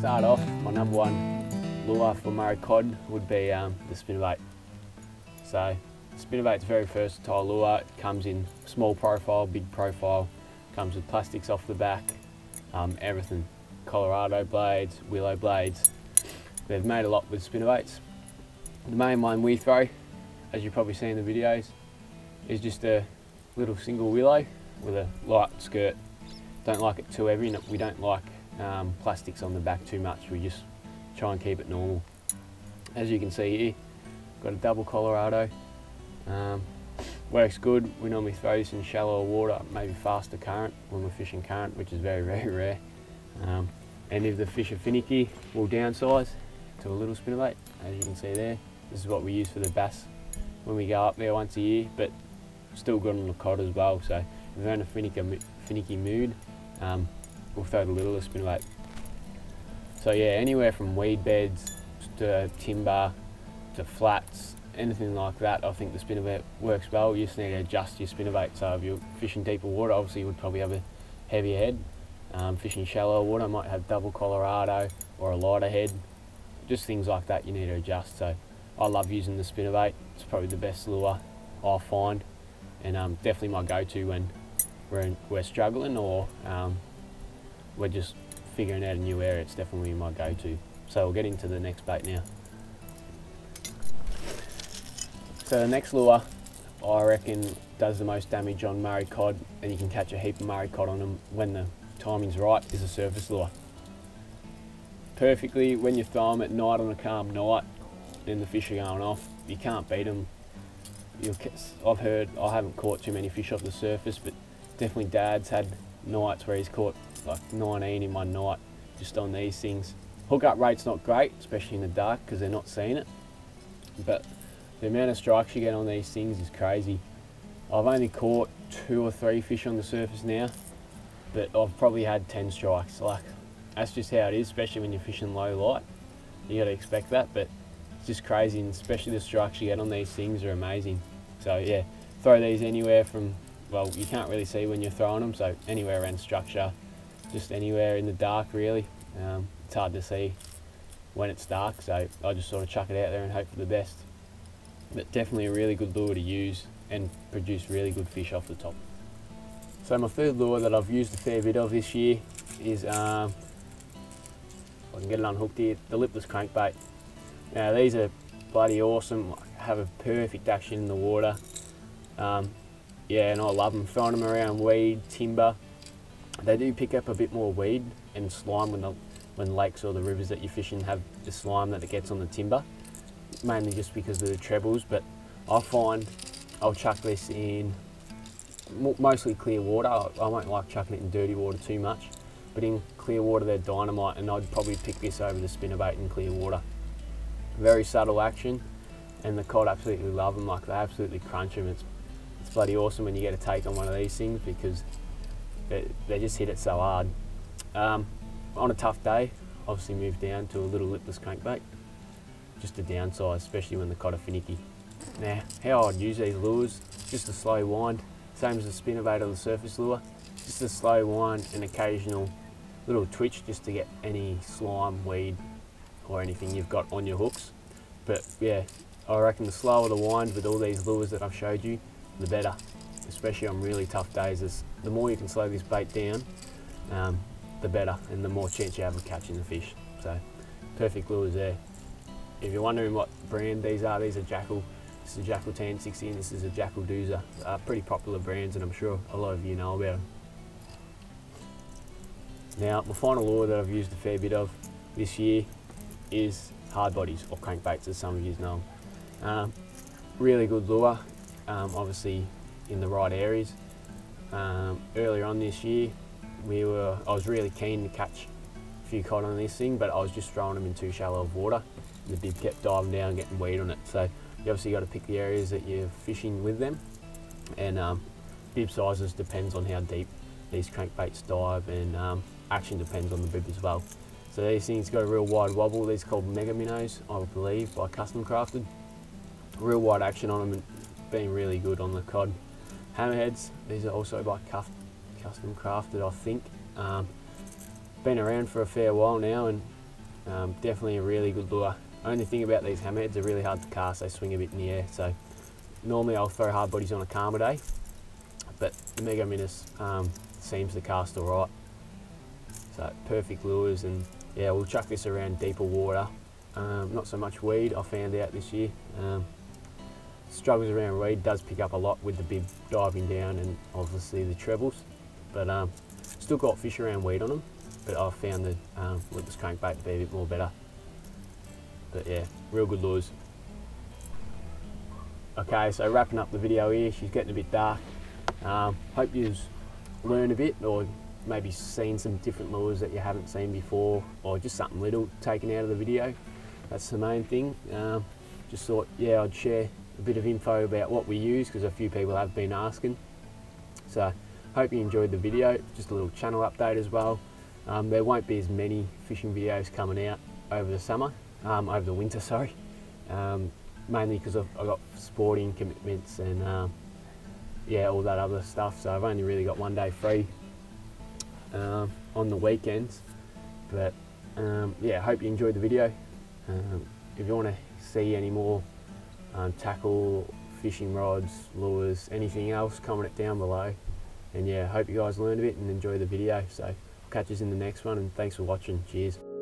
start off, my number one lure for Murray cod would be the spinnerbait. So spinnerbait's a very versatile lure. It comes in small profile, big profile, comes with plastics off the back, everything. Colorado blades, willow blades. They've made a lot with spinnerbaits. The main one we throw, as you probably see in the videos, is just a little single willow with a light skirt. Don't like it too heavy, and we don't like plastics on the back too much. We just try and keep it normal. As you can see here, got a double Colorado. Works good. We normally throw this in shallower water, maybe faster current when we're fishing current, which is very, very rare. And if the fish are finicky, we'll downsize to a little spinnerbait, as you can see there. This is what we use for the bass when we go up there once a year, but still good on the cod as well. So if we're in a finicky mood, we'll throw the littlest spinnerbait. So yeah, anywhere from weed beds to timber to flats, anything like that, I think the spinnerbait works well. You just need to adjust your spinnerbait. So if you're fishing deeper water, obviously you would probably have a heavier head. Fishing shallower water, might have double Colorado or a lighter head. Just things like that you need to adjust. So I love using the spinnerbait. It's probably the best lure I find, and definitely my go-to when we're struggling or we're just figuring out a new area. It's definitely my go-to. So we'll get into the next bait now. So the next lure I reckon does the most damage on Murray cod, and you can catch a heap of Murray cod on them when the timing's right, is a surface lure. Perfectly when you throw them at night on a calm night and the fish are going off, you can't beat them. I've heard, I haven't caught too many fish off the surface, but definitely Dad's had nights where he's caught like 19 in one night just on these things. Hookup rate's not great, especially in the dark because they're not seeing it, but the amount of strikes you get on these things is crazy. I've only caught 2 or 3 fish on the surface now, but I've probably had 10 strikes. Like, that's just how it is, especially when you're fishing low light. You got to expect that, but it's just crazy, and especially the strikes you get on these things are amazing. So yeah, throw these anywhere from, well, you can't really see when you're throwing them, so anywhere around structure, just anywhere in the dark really. It's hard to see when it's dark, so I just sort of chuck it out there and hope for the best. But definitely a really good lure to use and produce really good fish off the top. So my third lure that I've used a fair bit of this year is, if I can get it unhooked here, the Lipless crankbait. Now these are bloody awesome, have a perfect action in the water. Yeah, and I love them. Throwing them around weed, timber. They do pick up a bit more weed and slime when lakes or the rivers that you're fishing have the slime that it gets on the timber, mainly just because of the trebles. But I find I'll chuck this in mostly clear water. I won't like chucking it in dirty water too much, but in clear water they're dynamite, and I'd probably pick this over the spinnerbait in clear water. Very subtle action, and the cod absolutely love them. Like, they absolutely crunch them. It's bloody awesome when you get a take on one of these things because they just hit it so hard. On a tough day, obviously move down to a little Lipless crankbait, just to downsize, especially when the cod are finicky. Now, how I'd use these lures, just a slow wind, same as the spinnerbait or the surface lure, just a slow wind and occasional little twitch just to get any slime, weed or anything you've got on your hooks. But yeah, I reckon the slower the wind with all these lures that I've showed you, the better, especially on really tough days. The more you can slow this bait down, the better, and the more chance you have of catching the fish. So perfect lures there. If you're wondering what brand these are Jackal. This is a Jackal T60 and this is a Jackal Doozer. Pretty popular brands, and I'm sure a lot of you know about them. Now, my final lure that I've used a fair bit of this year is hard bodies, or crankbaits as some of you know them. Really good lure, obviously in the right areas. Earlier on this year, I was really keen to catch a few cod on this thing, but I was just throwing them in too shallow of water. The bib kept diving down and getting weed on it. So you obviously got to pick the areas that you're fishing with them, and bib sizes depends on how deep these crankbaits dive, and action depends on the bib as well. So these things got a real wide wobble. These are called mega minnows, I believe, by Custom Crafted. Real wide action on them and been really good on the cod. Hammerheads, these are also by Custom Crafted, I think. Been around for a fair while now, and Definitely a really good lure. Only thing about these hammerheads, they're really hard to cast. They swing a bit in the air, so normally I'll throw hard bodies on a calmer day, but the Mega Minus seems to cast all right. So perfect lures, and yeah, we'll chuck this around deeper water. Not so much weed, I found out this year. Struggles around weed, does pick up a lot with the bib diving down and obviously the trebles, but still got fish around weed on them, but I've found the Lipless crankbait to be a bit more better. But yeah, real good lures. Okay, so wrapping up the video here, she's getting a bit dark. Hope you've learned a bit, or maybe seen some different lures that you haven't seen before, or just something little taken out of the video. That's the main thing. Just thought, yeah, I'd share a bit of info about what we use, because a few people have been asking. So hope you enjoyed the video. Just a little channel update as well. There won't be as many fishing videos coming out over the summer, over the winter, sorry. Mainly because I've got sporting commitments and yeah, all that other stuff. So I've only really got one day free on the weekends. But yeah, hope you enjoyed the video. If you want to see any more tackle, fishing rods, lures, anything else, comment it down below. And yeah, hope you guys learned a bit and enjoy the video. So I'll catch you in the next one, and thanks for watching. Cheers.